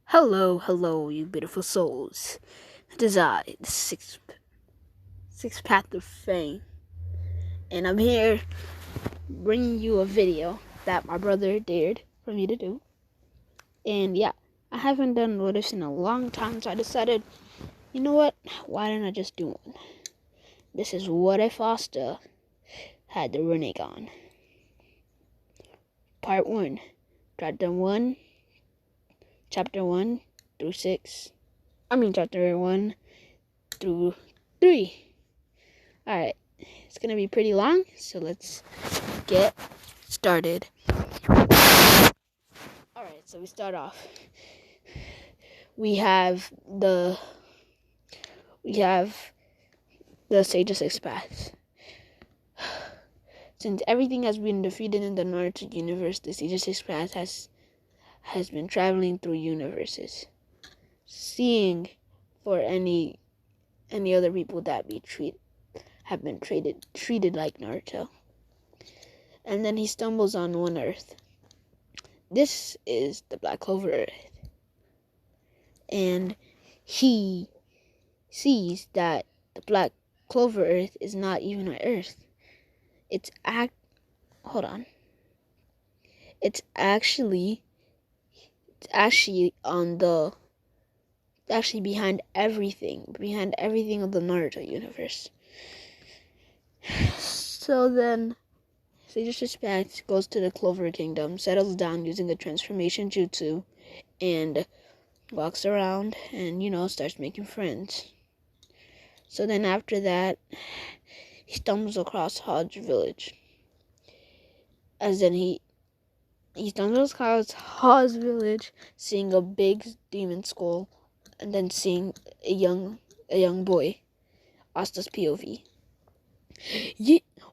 Hello, you beautiful souls. It is I, the sixth path of fame, and I'm here bringing you a video that my brother dared for me to do. And yeah, I haven't done this in a long time, so I decided, you know what? Why don't I just do one? This is what if Asta had the Rinnegan. Part 1, Chapter 1 through 6. Chapter 1 through 3. Alright, it's gonna be pretty long, so let's get started. Alright, so we start off. We have the Sage of Six Paths. Since everything has been defeated in the Naruto universe, the Sage of Six Paths has been traveling through universes, seeing for any other people that have been treated like Naruto. And then he stumbles on one Earth. This is the Black Clover Earth. And he sees that the Black Clover Earth is not even an Earth. It's actually behind everything of the Naruto universe. So then Sage Suspect goes to the Clover Kingdom, settles down using a transformation jutsu, and walks around and, starts making friends. So then after that, he stumbles across Hodge Village. As then he stumbles across Hodge Village, seeing a big demon skull, and then seeing a young boy, Asta's POV.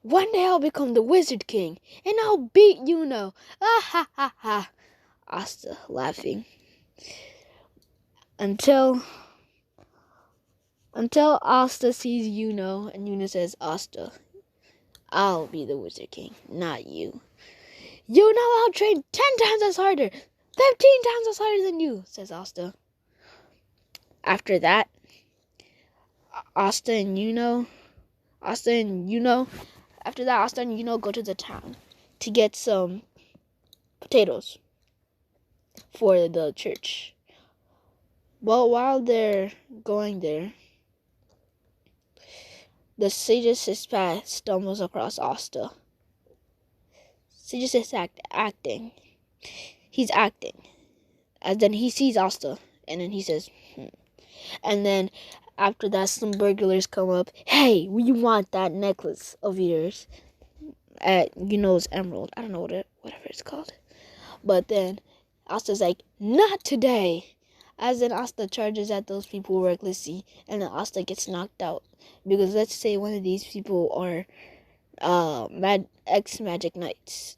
One day I'll become the Wizard King, and I'll beat Yuno. Ah ha ha ha. Asta laughing. Until Asta sees Yuno, and Yuno says, Asta, I'll be the Wizard King, not you. You know I'll train 10 times as harder, 15 times as harder than you, says Asta. After that, Asta and Yuno go to the town to get some potatoes for the church. Well, while they're going there, the Sage's path stumbles across Asta. Sage is acting. He's acting. And then he sees Asta, and then he says, And then after that, some burglars come up. Hey, we want that necklace of yours at Yuno's emerald. I don't know whatever it's called. But then Asta's like, not today. As then Asta charges at those people recklessly, and then Asta gets knocked out. Because let's say one of these people are ex-magic knights.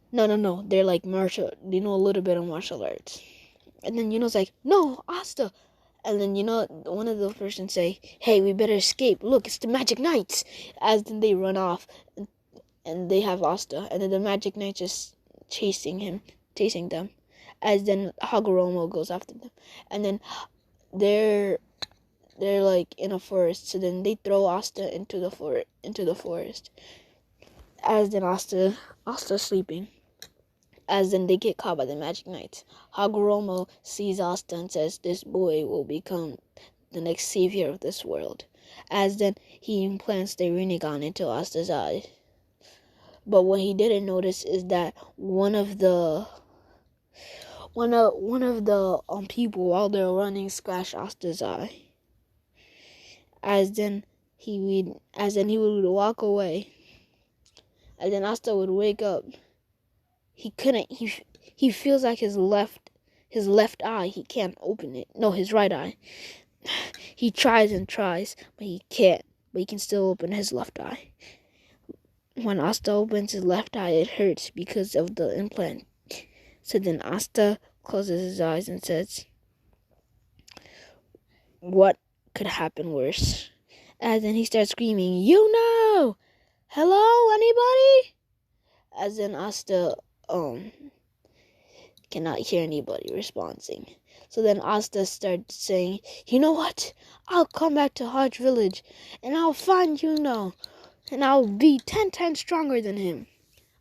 No, they're like they know a little bit of martial arts. And then Yuno's like, no, Asta. And then, one of the persons say, hey, we better escape. Look, it's the magic knights. As then they run off, and they have Asta. And then the magic knights just chasing them. As then Hagoromo goes after them. And then they're like in a forest. So then they throw Asta into the forest. As then Asta's sleeping. As then they get caught by the magic knights. Hagoromo sees Asta and says, this boy will become the next savior of this world. As then he implants the Rinnegan into Asta's eye. But what he didn't notice is that one of the people, while they're running, scratched Asta's eye. As then he would walk away. And then Asta would wake up. He feels like his left eye, he can't open it. No, his right eye. He tries, but he can't. But he can still open his left eye. When Asta opens his left eye, it hurts because of the implant. So then Asta closes his eyes and says, what could happen worse? And then he starts screaming, Hello, anybody? As then Asta cannot hear anybody responding. So then Asta starts saying, you know what? I'll come back to Hodge Village and I'll find Yuno and I'll be 10 times stronger than him,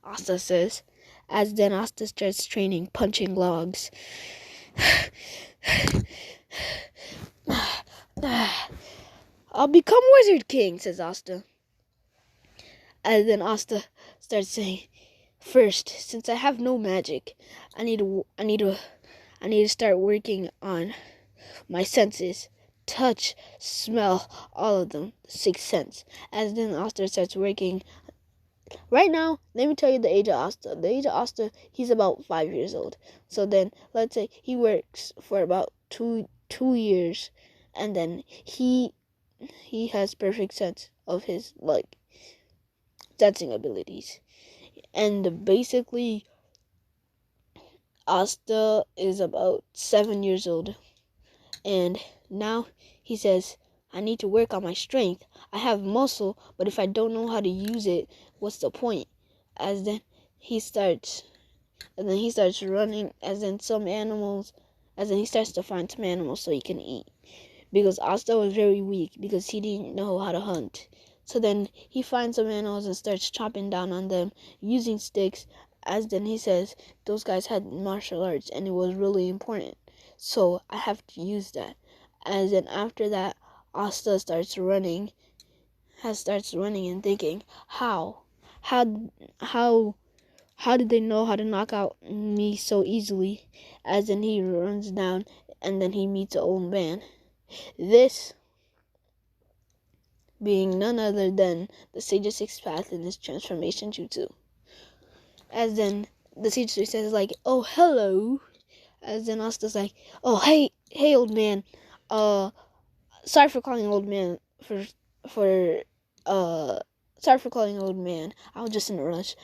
Asta says. As then Asta starts training, punching logs. I'll become Wizard King, says Asta. And then Asta starts saying, first, since I have no magic, I need to start working on my senses. Touch, smell, all of them, the 6th sense. As then Asta starts working. Right now, let me tell you the age of Asta. The age of Asta, he's about 5 years old. So then, let's say he works for about two years, and then he has perfect sense of his sensing abilities. And basically, Asta is about 7 years old, and now he says, I need to work on my strength. I have muscle, but if I don't know how to use it, what's the point? As then he starts running, as in he starts to find some animals so he can eat. Because Asta was very weak because he didn't know how to hunt. So then he finds some animals and starts chopping down on them using sticks. As then he says, those guys had martial arts and it was really important. So I have to use that. As then after that, Asta starts running and thinking, how did they know how to knock out me so easily? As then he runs down and then he meets an old man. This being none other than the Sage of Sixth Path in his transformation jutsu. As then the Sage says oh hello. As then Asta's like, oh hey old man. Sorry for calling old man sorry for calling old man. I was just in a rush.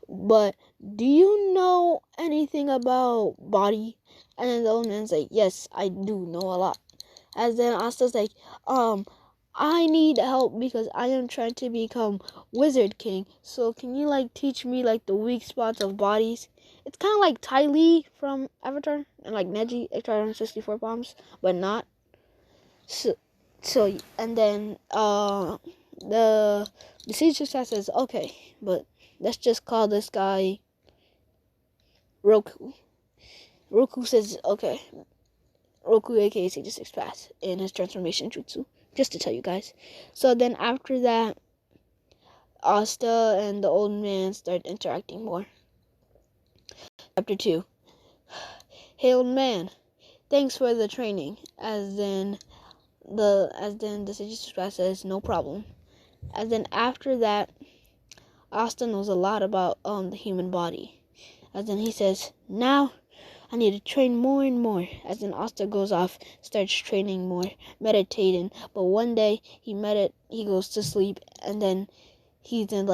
But do you know anything about body? And then the old man's like, yes, I do know a lot. As then Asta's like, I need help because I am trying to become Wizard King. So can you teach me the weak spots of bodies? It's kind of like Ty Lee from Avatar and Neji, Avatar 64 bombs, but not. So and then the Sage says, okay, but let's just call this guy Roku. Roku says, okay. Roku, aka Sage of Six Paths, in his transformation jutsu. Just to tell you guys. So then after that, Asta and the old man start interacting more. Chapter 2. Hey old man, thanks for the training. As then the Sage of Six Paths says, no problem. As then after that, Asta knows a lot about the human body. As then he says, now I need to train more and more. As then Asta goes off, starts training more, meditating. But one day he goes to sleep, and then he's in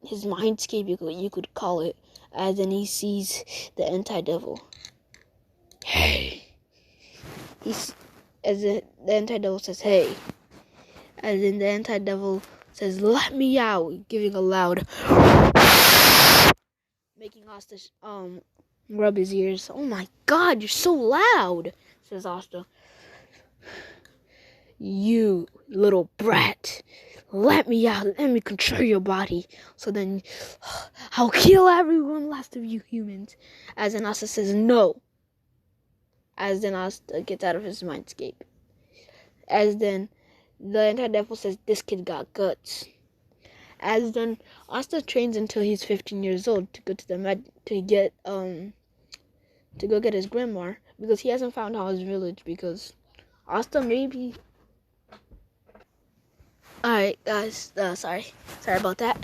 his mindscape, you could call it. As then he sees the anti-devil. Hey. The anti-devil says, hey. As then the anti-devil says, let me out, giving a loud, making Asta rub his ears. Oh my god, you're so loud, says Asta. You little brat, let me out, let me control your body, so then I'll kill every one last of you humans. As then Asta says no. As then Asta gets out of his mindscape. As then the anti-devil says, this kid got guts. As then Asta trains until he's 15 years old to go to to go get his grandma, because he hasn't found Howard's village, because Asta maybe. Alright guys, sorry about that.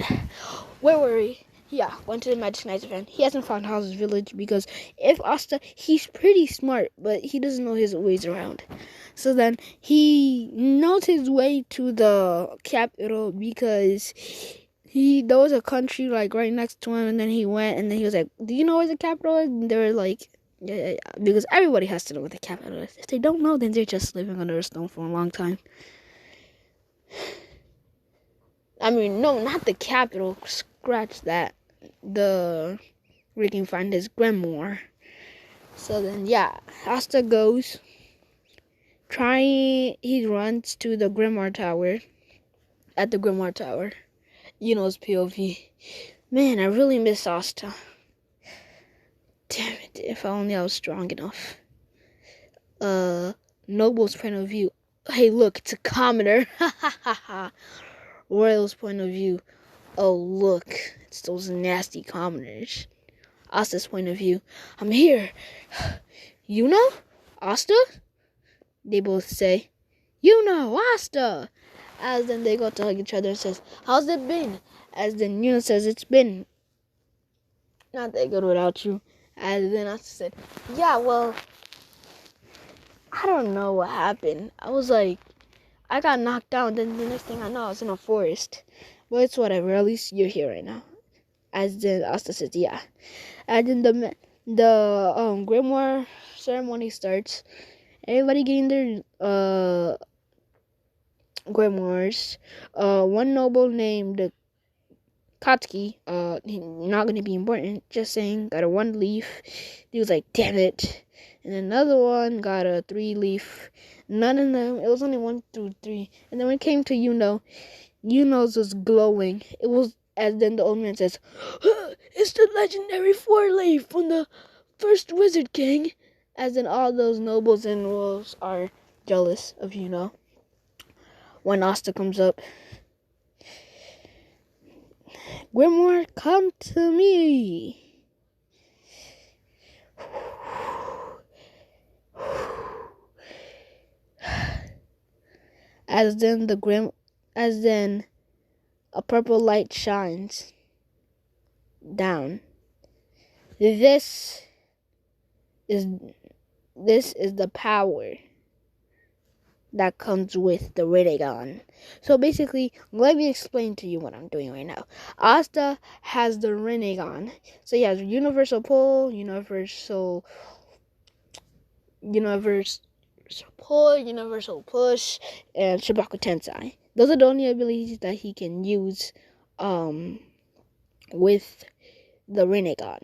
Where were we? Yeah, went to the Magic Knights event. He hasn't found Howard's village because if Asta, he's pretty smart, but he doesn't know his ways around. So then he knows his way to the capital because there was a country right next to him, and then he went, and then he was like, do you know where the capital is? And they were like, yeah, because everybody has to know what the capital is. If they don't know, then they're just living under a stone for a long time. I mean, no, not the capital. Scratch that. Where he can find his grimoire. So then, yeah, Asta goes. He runs to the Grimoire Tower. At the Grimoire Tower. It's POV. Man, I really miss Asta. Damn it, if only I was strong enough. Noble's point of view. Hey, look, it's a commoner. Ha ha ha ha. Royal's point of view. Oh, look, it's those nasty commoners. Asta's point of view. I'm here. Asta? They both say, Asta. As then they go to hug each other and says, how's it been? As then says, it's been not that good without you. And then Asta said, yeah, well, I don't know what happened. I got knocked down. Then the next thing I know, I was in a forest. But it's whatever. At least you're here right now. As then Asta says, yeah. And then the Grimoire ceremony starts. Everybody getting their grimoires. One noble named Katsuki, not gonna be important, just saying, got a 1 leaf. He was like, damn it. And another one got a 3 leaf. None of them, it was only 1 through 3. And then when it came to Yuno's was glowing. It was, as then the old man says, it's the legendary 4 leaf from the first Wizard King. As in all those nobles and wolves are jealous of When Asta comes up, Grimoire, come to me. As then a purple light shines down. This is the power that comes with the Rinnegan. So basically, let me explain to you what I'm doing right now. Asta has the Rinnegan. So he has universal pull, universal push, and Shibaku Tensei. Those are the only abilities that he can use with the Rinnegan.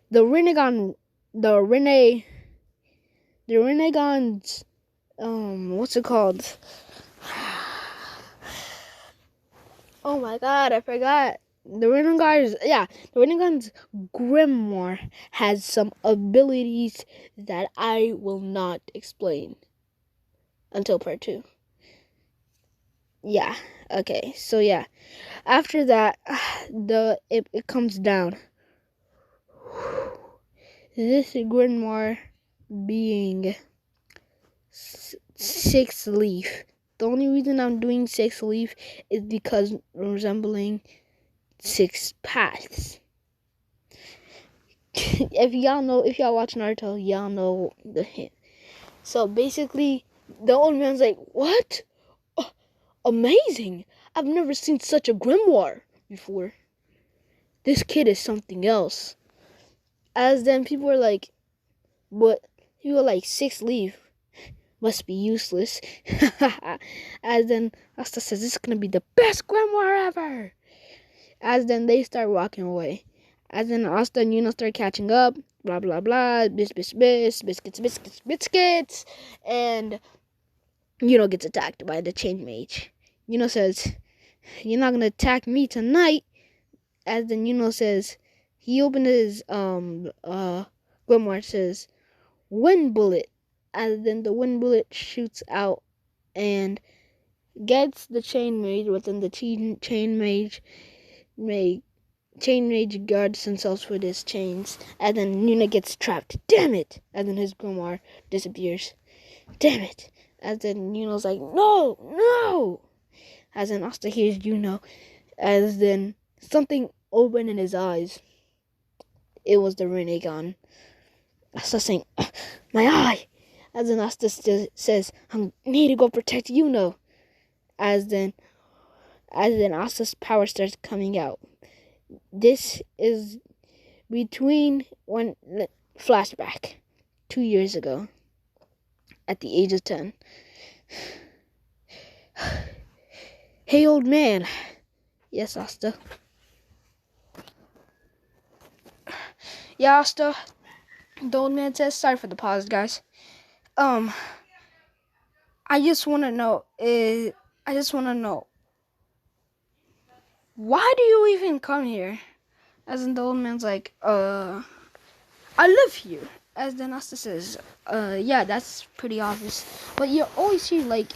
The Rinnegan's what's it called? Oh my god, I forgot. The Rinnegan's Grimoire has some abilities that I will not explain until part 2. Yeah, okay, so yeah. After that, it comes down. This Grimoire being 6 leaf. The only reason I'm doing 6 leaf is because resembling 6 paths. If y'all watch Naruto, y'all know the hint. So basically, the old man's like, what? Oh, amazing! I've never seen such a grimoire before. This kid is something else. As then people were like, but he was like 6 leaf. Must be useless. As then Asta says, this is gonna be the best grimoire ever. As then they start walking away. As then Asta and start catching up. Blah blah blah. Biscuits. And gets attacked by the chain mage. Says, you're not gonna attack me tonight. As then says, he opened his grimoire, says, wind bullet. And then the wind bullet shoots out and gets the chain mage. Within the chain mage guards himself with his chains. And then Yuna gets trapped. Damn it! And then his grimoire disappears. Damn it! As then Yuno's like, no! As then Asta hears as then something opened in his eyes. It was the Rinnegan. Asta saying, my eye! As then Asta says, I need to go protect As then Asta's power starts coming out. This is between one flashback 2 years ago at the age of 10. Hey, old man. Yes, Asta. Yeah, Asta. The old man says, sorry for the pause, guys. I just want to know, why do you even come here? As in the old man's like, I live here. As then Asta says, yeah, that's pretty obvious. But you're always here, like,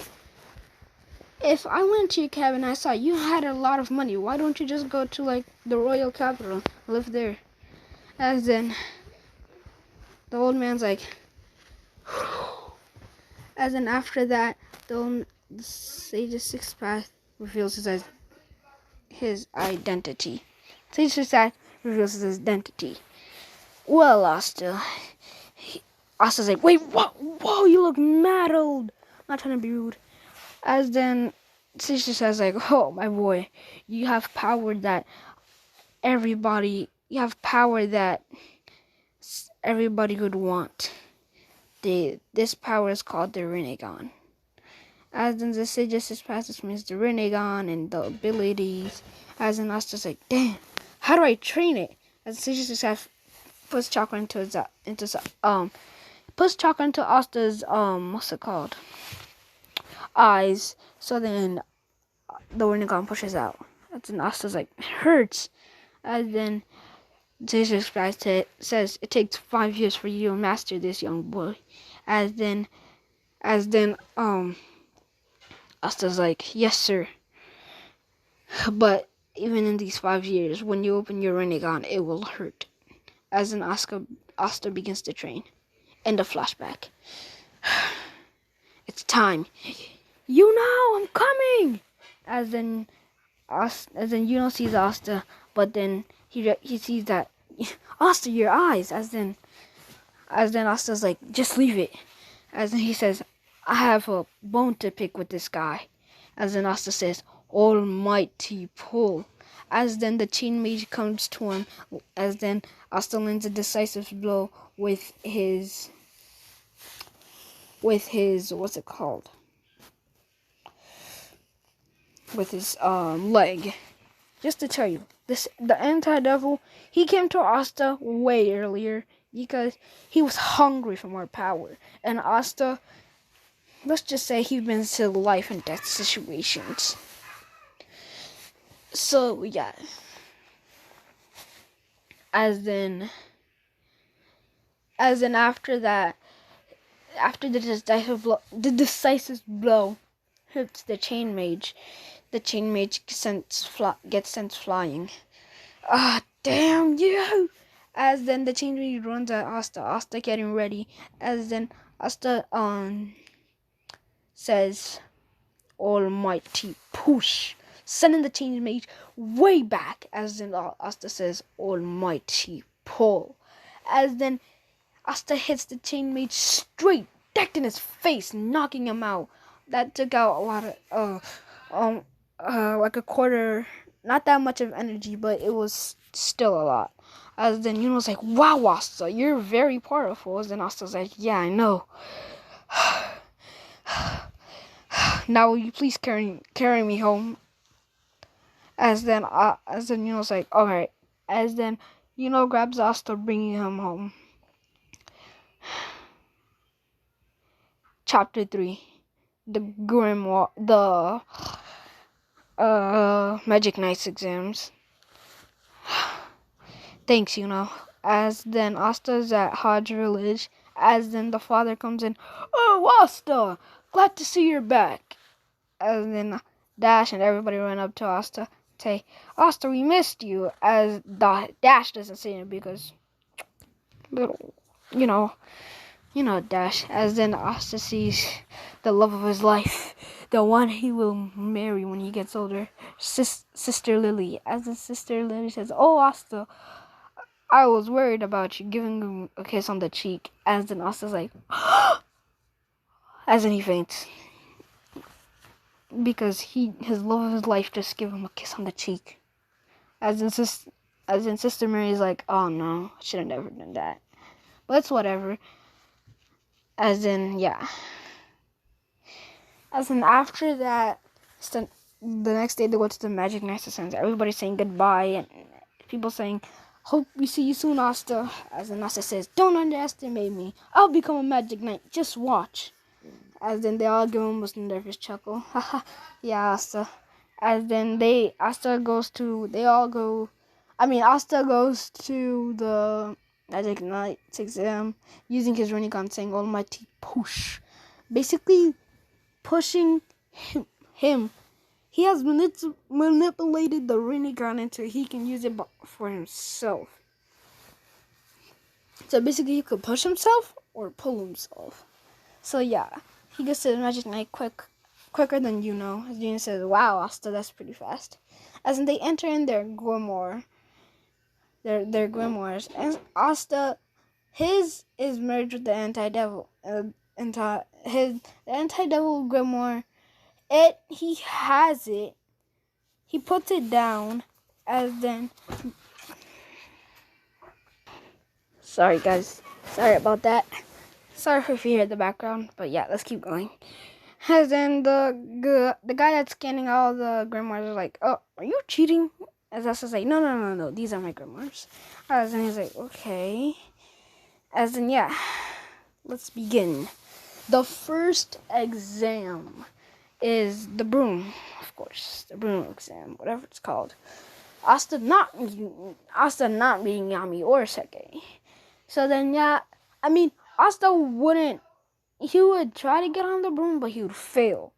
if I went to your cabin and I saw you had a lot of money, why don't you just go to, like, the royal capital, live there? As then, the old man's like, as in after that, the sage's sixth path reveals his identity. Sage's sixth path reveals his identity. Well, Asta's like, wait, whoa, you look mad old. I'm not trying to be rude. As then, Sage says like, oh, my boy, you have power that everybody would want. This power is called the Rinnegan. As then the Sage's passes means the Rinnegan and the abilities. As in Asta's like, damn, how do I train it? As Sage's puts chakra into Asta's what's it called? Eyes. So then the Rinnegan pushes out. As then Asta's like, it hurts. As then Jesus Christ says it takes 5 years for you to master this, young boy. As then Asta's like, yes sir. But even in these 5 years, when you open your Rinnegan, it will hurt. As in Asta begins to train. End of flashback. It's time. I'm coming. As then sees Asta, but then he sees that Asta, your eyes. As then Asta's like, just leave it. As then he says, I have a bone to pick with this guy. As then Asta says, almighty pull. As then the chain mage comes to him. As then Asta lands a decisive blow with his what's it called? With his leg. Just to tell you, the anti-devil, he came to Asta way earlier because he was hungry for more power. And Asta, let's just say he's been to life and death situations. So yeah. As then after that, after the decisive blow hits the chain mage gets sent flying. Damn you! As then the chain mage runs at Asta getting ready. As then Asta says, almighty push, sending the chain mage way back. As then Asta says, almighty pull. As then Asta hits the chain mage straight, decked in his face, knocking him out. That took out a lot of, like a quarter, not that much of energy, but it was still a lot. As then Yuno's like, wow, Asta, you're very powerful. As then Asta's like, yeah, I know. Now will you please carry me home? As then Yuno's like, alright. As then Yuno grabs Asta, bringing him home. Chapter 3. The Grimoire, the Magic Knights exams. Thanks, As then Asta's at Hodge Village. As then the father comes in. Oh, Asta! Glad to see you're back. As then Dash and everybody run up to Asta. Say, Asta, we missed you. As Dash doesn't say it because little, Dash. As then Asta sees the love of his life, the one he will marry when he gets older, Sister Lily. As then Sister Lily says, oh, Asta, I was worried about you, giving him a kiss on the cheek. As then Asta's like, as then he faints. Because his love of his life just gave him a kiss on the cheek. As in Sister Mary's like, oh no, I should have never done that. But it's whatever. As in, yeah. As in, after that, the next day they go to the Magic Knights Ascends. Everybody's saying goodbye, and people saying, Hope we see you soon, Asta. As then Asta says, don't underestimate me. I'll become a magic knight. Just watch. As then they all give him a nervous chuckle. Haha, yeah, Asta. As then Asta goes to the Magic Knight's exam using his Rinnegan, saying almighty push. Basically pushing him. He has manipulated the Rinnegan until he can use it for himself. So basically he could push himself or pull himself. So yeah, he gets to the Magic Knight quicker than you know. As Gina says, wow, Asta, that's pretty fast. As in they enter in their grimoire. Their grimoires. And Asta, his is merged with the anti-devil. The anti-devil grimoire, he has it. He puts it down. As then... Sorry, guys. Sorry about that. Sorry if you hear the background. But yeah, let's keep going. As then the guy that's scanning all the grimoires is like, oh, are you cheating? As Asta's like, no, these are my grimoires. As then he's like, okay. As then, yeah, let's begin. The first exam is the broom, of course. The broom exam, whatever it's called. Asta not being Yami or Seke. So then, yeah, I mean, Asta he would try to get on the broom, but he would fail.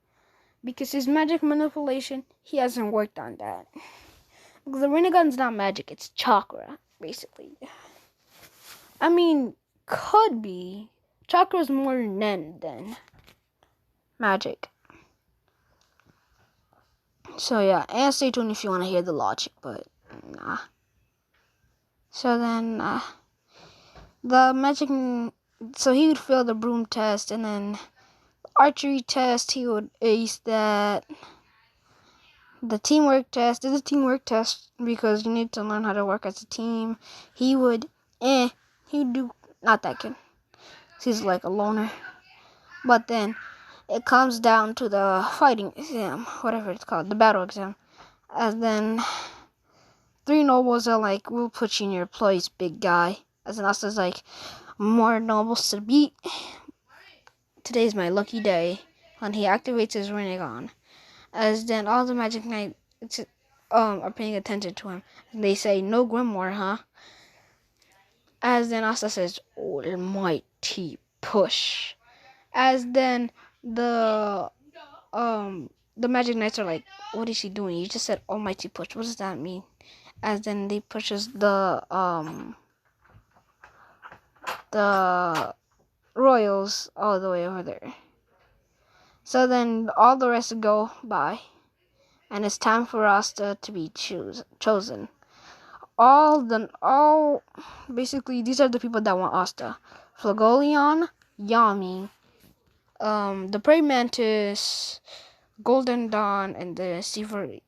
Because his magic manipulation, he hasn't worked on that. Because the Rinnegan's not magic, it's chakra, basically. I mean, could be. Chakra's more Nen than magic. So yeah, and stay tuned if you want to hear the logic, but nah. So then, the magic... So he would fail the broom test, and then archery test, he would ace that. The teamwork test is a teamwork test because you need to learn how to work as a team. He would do not that good. He's like a loner. But then it comes down to the fighting exam, whatever it's called, the battle exam. And then 3 nobles are like, we'll put you in your place, big guy. As an Asta's like, more nobles to beat. Today's my lucky day. And he activates his Rinnegan. As then all the Magic Knights are paying attention to him. And they say, no grimoire, huh? As then Asta says, almighty push. As then the Magic Knights are like, what is he doing? You just said almighty push. What does that mean? As then they pushes the royals all the way over there. So then all the rest go by. And it's time for Asta to be chosen. Basically, these are the people that want Asta. Flagolion, Yami, the Prey Mantis, Golden Dawn, and the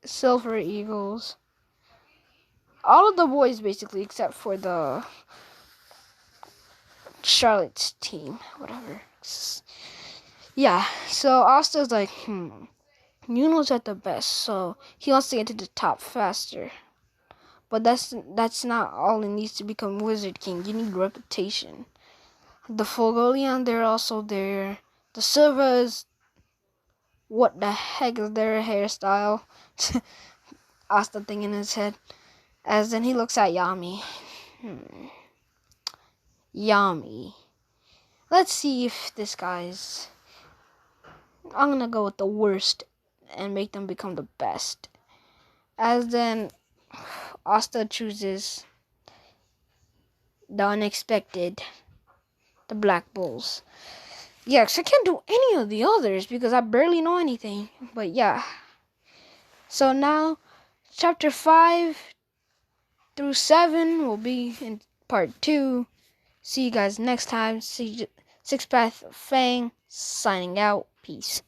Silver Eagles. All of the boys, basically, except for the Charlotte's team, whatever. Yeah, so Asta's like, Yuno's at the best, so he wants to get to the top faster. But that's not all it needs to become Wizard King. You need reputation. The Fogolian, they're also there. The Silvers, what the heck is their hairstyle? Asta thing in his head. As then he looks at Yami. Yami. Let's see if this guy's... I'm gonna go with the worst and make them become the best. As then Asta chooses the unexpected, the Black Bulls. Yeah, 'cause I can't do any of the others because I barely know anything. But yeah. So now, chapter 5 through 7 will be in part 2. See you guys next time. Six Path Fang signing out. Peace.